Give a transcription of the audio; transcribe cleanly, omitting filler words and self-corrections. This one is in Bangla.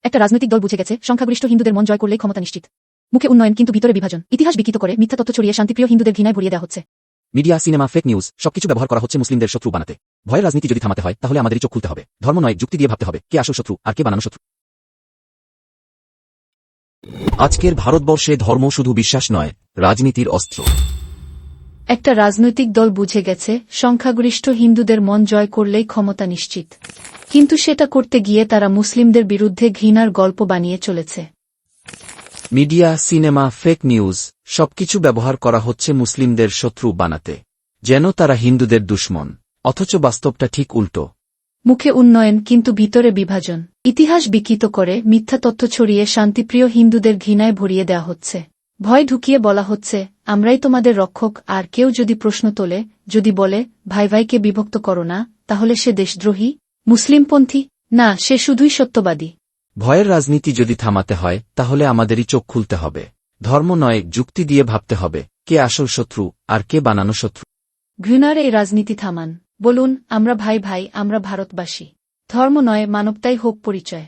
একটা রাজনৈতিক দল বুঝে গেছে সংখ্যাগরিষ্ঠ হিন্দুদের মন জয় করলেই ক্ষমতা নিশ্চিত। মুখে উন্নয়ন কিন্তু ভিতরে বিভাজন, ইতিহাস বিকৃত করে মিথ্যা তথ্য ছড়িয়ে শান্তিপ্রিয় হিন্দুদের ঘৃণায় ভরিয়ে দেওয়া হচ্ছে। মিডিয়া, সিনেমা, ফেক নিউজ সবকিছু ব্যবহার করা হচ্ছে মুসলিমদের শত্রু বানাতে। ভয়ের রাজনীতি যদি থামাতে হয় তাহলে আমাদেরই চোখ খুলতে হবে। ধর্ম নয়, যুক্তি দিয়ে ভাবতে হবে কে আসল শত্রু আর কে বানানো শত্রু। আজকের ভারতবর্ষে ধর্ম শুধু বিশ্বাস নয়, রাজনীতির অস্ত্র। একটা রাজনৈতিক দল বুঝে গেছে সংখ্যাগরিষ্ঠ হিন্দুদের মন জয় করলেই ক্ষমতা নিশ্চিত, কিন্তু সেটা করতে গিয়ে তারা মুসলিমদের বিরুদ্ধে ঘৃণার গল্প বানিয়ে চলেছে। মিডিয়া, সিনেমা, ফেক নিউজ সবকিছু ব্যবহার করা হচ্ছে মুসলিমদের শত্রু বানাতে, যেন তারা হিন্দুদের দুশ্মন, অথচ বাস্তবটা ঠিক উল্টো। মুখে উন্নয়ন কিন্তু ভিতরে বিভাজন, ইতিহাস বিকৃত করে মিথ্যা তথ্য ছড়িয়ে শান্তিপ্রিয় হিন্দুদের ঘৃণায় ভরিয়ে দেওয়া হচ্ছে। ভয় ঢুকিয়ে বলা হচ্ছে আমরাই তোমাদের রক্ষক, আর কেউ যদি প্রশ্ন তোলে, যদি বলে ভাই ভাইকে বিভক্ত করো না, তাহলে সে দেশদ্রোহী, মুসলিমপন্থী না, সে শুধুই সত্যবাদী। ভয়ের রাজনীতি যদি থামাতে হয় তাহলে আমাদেরই চোখ খুলতে হবে। ধর্ম নয়, যুক্তি দিয়ে ভাবতে হবে কে আসল শত্রু আর কে বানানো শত্রু। ঘৃণার এই রাজনীতি থামান, বলুন আমরা ভাই ভাই, আমরা ভারতবাসী। ধর্ম নয়, মানবতাই হোক পরিচয়।